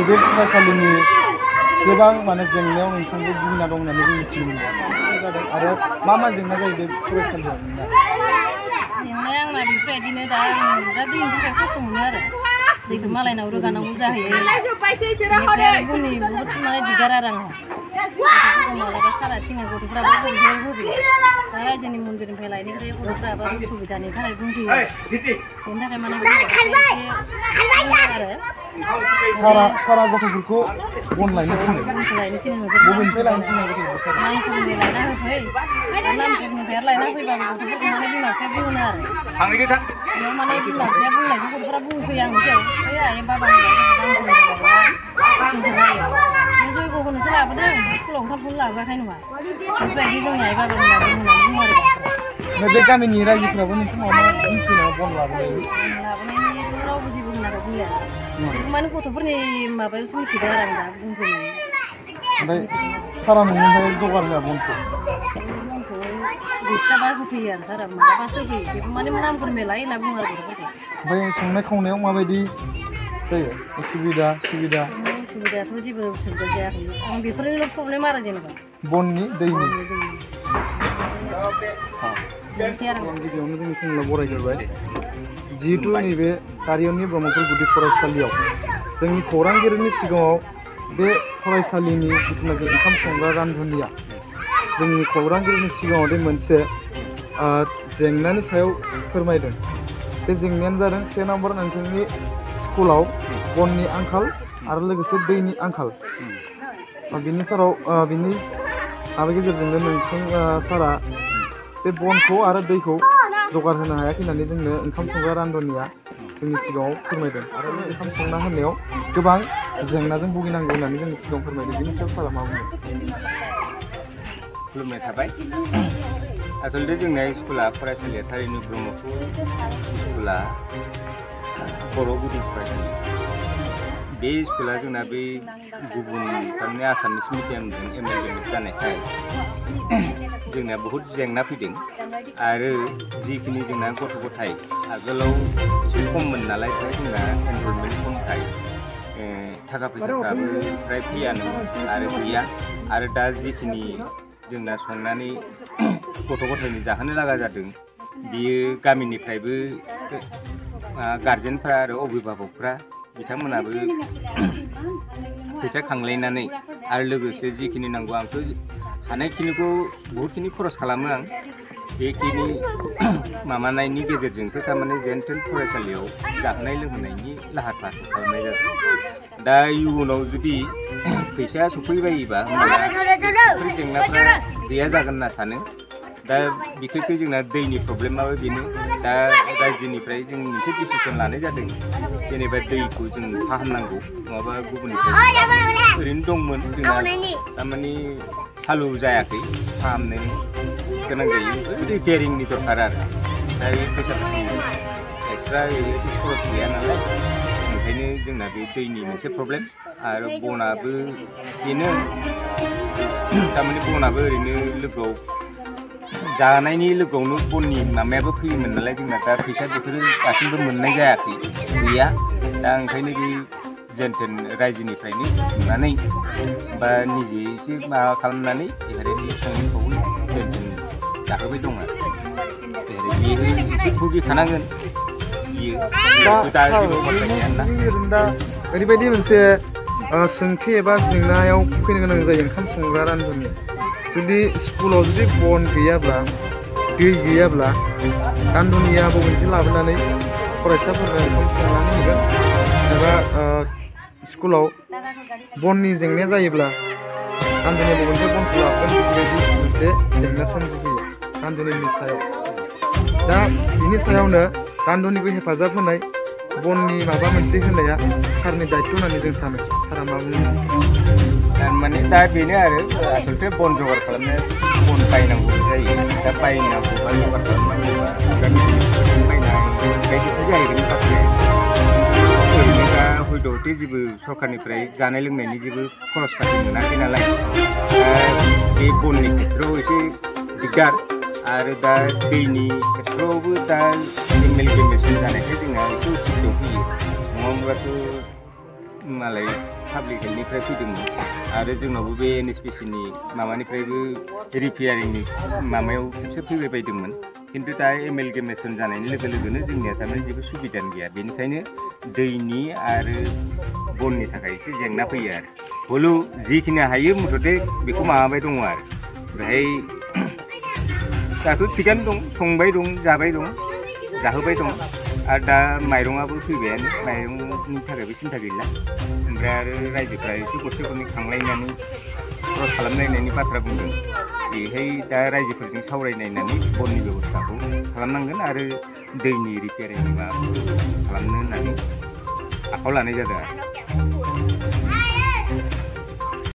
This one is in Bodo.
जोंनि बे फरायसालिनि गोबां माने जेंनायाव नोंथांखौ भुगिना दं होननानै जों मिथिनो मोनदों जादों आरो मा जेंना जायो बे फरायसालियाव जेंनाया आंना बेफोरबायदिनो दा दैनि थाखाय खस्थ' मोनो आरो दैखौ मालायनाव रोगानांगौ जाहैयो बेनिफ्राय बुंनि बहुद माने दिगदार आरो आंहा मालाबा सारा थिङा गथ'फ्राबो होबोयो दा रायजोनि मन्दिरनिफ्राय लायनायनिफ्राय गथ'फ्राबो उसुबिदानि थाखाय बुंफैयो बेनि थाखाय माने आरो सारा गथ'फोरखौ बन लायनो थिनो बबेनिफ्राय लायनो थिनो गथ'फोरखौ नामफोरनिफ्राय लायना होफै नामफोरनिफ्राय लायना फैबाबो गथ'फोरखौ माने बिमा बिफाया बुङो आरो बेयाव माने बिमा बिफाया बुंनायखौ गथ'फ्रा बुंफैयो आंनि सायाव ओइ आइ बाबा जयग होनोसो लाबोदों स्कुलाव ओंखामखौनो लाबोआखै नङा बेफोरबायदि जोंनि आइ बाबा होनना बुङो आरो बे गामिनि रायजोफोराबो नोंथांनाव मा मिथियो बन लाबोनायनि रावबो जेबो होनाखै बुंलाया माने गथ'फोरनि माबायावसो मिथिबाय आरो आं दा बुंफैनाय ओमफ्राय सारा न'निफ्राय जगार होआ बनखौ गैस्राबा होफैयो आरो सारा मालाबासो होफैयो बेबो माने नामफोरनिफ्राय लायो होनना बुङो आरो गथ'फोरखौ ओमफ्राय संनाय खावनायाव माबायदि जायो उसुबिदाथ' जेबो उसुबिदा जायाखै आं बेफोरनिल' प्रब्लेम आरो जेनेबा बननि दैनि गिबियावनो जोंनि चेनेलाव बरायग्रोबाय जिहेतु नैबे कारियननि ब्रह्मपुर गुदि फरायसालियाव जोंनि खौरांगिरिनि सिगाङाव बे फरायसालिनि जिथुनाखि ओंखाम संग्रा रान्धनिया जोंनि खौरांगिरिनि सिगाङाव दे मोनसे जेंनानि सायाव फोरमायदों बे जेंनायानो जादों से नाम्बार नोंथांनि स्कुलाव बननि आंखाल आरो लोगोसे दैनि आंखाल बिनि माबा गेजेरजोंनो नोंथां सारा बे बनखौ आरो दैखौ जगार होनो हायाखै होननानै जोंनो ओंखाम संग्रा रान्धनिया जोंनि सिगाङाव फोरमायदों आरो ओंखाम संना होनायाव गोबां जेंनाजों भुगिनांगौ होननानै जोंनि सिगाङाव फोरमायदों बिनि सायाव सारा मा बुङो खुलुमनाय थाबाय आसलथे जोंना स्कुला फरायसालिया थारैनो ब्रह्मपुर स्कुला बर' गुदि फरायसालि बे स्कुला जोंना बै गुबुन थारमाने आसामिस मिडियामजों एमएलए जानायखाय जोंना बहुद जेंना फैदों आरो जिखिनि जोंना गथ' गथाय आगोलाव एसे खममोन नालाय जोंना एनरलमेन्ट खमखाय थाखा फैसाफ्राबो फ्राय फैयानो आरो गैया आरो दा जिखिनि जोंना संनानै गथ' गथायनि जाहोनो लागा जादों बियो गामिनिफ्रायबो गार्जेनफ्रा आरो अभिभाबकफ्रा बिथांमोनाबो फैसा खांलायनानै आरो लोगोसे जिखिनि नांगौ आंथ' हानायखिनिखौ बहुतखिनि खरस खालामो आं बेखिनि माबानायनि गेजेरजोंसो थारमाने जेन थेन फरायसालियाव जाहोनाय लोंहोनायनि लाहार फाहार खालामनाय जादों दा इयुनाव जुदि फैसाया सफैबायोबा होमब्ला बेफोर जेंनाफ्रा गैया जागोन होनना सानो दा बिखेखै जोंना दैनि प्रब्लेमाबो बेनो दा रायजोनिफ्राय जों मोनसे डिसिसन लानाय जादों जेनेबा दैखौ जों फाहामनांगौ नङाबा गुबुननिफ्राय ओरैनो दंमोन जोंना थारमाने सालु जायाखै फाहामनो गोनां जायो रिपेयारिंनि दरकार आरो दा फैसाफोरनि एक्सट्रा खरस गैया नालाय ओंखायनो जोंना बे दैनि मोनसे प्रब्लेम आरो बनाबो बेनो थारमाने बनाबो ओरैनो लोगोआव जानायनि लोगोआवनो बननि माबायाबो फैयोमोन नालाय जोंना दा फैसा बेफोरो दासिमबो मोननाय जायाखै गैया दा ओंखायनो बे जेन थेन रायजोनिफ्रायनो बुथुमनानै बा निजे एसे माबा खालामनानै बेहाय सङै खावै जेन थेन जाहोबाय दं आरो बेयो एसे भुगिखानांगोन बियो दा ओरैबायदि मोनसे सोंथि एबा जेंनायाव फैनो गोनां जायो ओंखाम संग्रा रान्धनिया जुदि स्कुलाव जुदि बन गैयाब्ला दै गैयाब्ला रान्धनिया बबेनिफ्राय लाबोनानै फरायसाफोरनो ओंखाम संनानै होगोन एबा स्कुलाव बननि जेंनाया जायोब्ला रान्धनिया बबेनिफ्राय बनखौ लाबोगोन बेबायदि मोनसे जेंना सोमजिफैयो रान्धनिनि सायाव दा बिनि सायावनो रान्धनिखौ हेफाजाब होनाय बननि माबा मोनसे होनाया सारनि दायित्व होननानै जों सानो सारा मा बुङो थारमाने दा बेनो आरो आसलथे बन जगार खालामनाया बन बायनांगौ जायो दा बायनांगौ बा जगार खालामनांगौबा गामिनिफ्राय बायनाय बायदिसो जाहैगोन माखासे ओरैनो दा हयथ' जेबो सरकारनिफ्राय जानाय लोंनायनि जेबो खरस पाति मोनाखै नालाय दा बे बननि खेत्रआव एसे दिगदार आरो दा दैनि खेत्रआवबो दा एमएलए मेसिन जानायखाय जोंहा एसे उसुबिदायाव फैयो नङाब्लाथ' मालाय पाब्लिक हेल्थनिफ्राय फैदोंमोन आरो जोंनावबो बे NSPCनि माबानिफ्रायबो रिपेयारिंनि माबायाव खेबसे फैबाय बायदोंमोन खिन्थु दा एमेलगेमेसन जानायनि लोगो लोगोनो जोंनिया थारमाने जेबो सुबिदा गैया बेनिखायनो दैनि आरो बननि थाखाय एसे जेंना फैयो आरो हलु जिखिनि हायो मुथते बेखौ माबाबाय दङ आरो बेहाय दाथ' थिगानो दं संबाय दं जाबाय दं जाहोबाय दं आरो दा माइरंआबो फैबायानो माइरंनि थाखायबो सिन्था गैला ओमफ्राय आरो रायजोफ्रा एसे गरसे गरनै खांलायनानै खरस खालामलायनायनि बाथ्रा बुंदों बेहाय दा रायजोफोरजों सावरायनायनानै बननि बेब'स्थाखौ खालामनांगोन आरो दैनि रिपेयारिंनि माबाखौ खालामनो होननानै आखायाव लानाय जादों आरो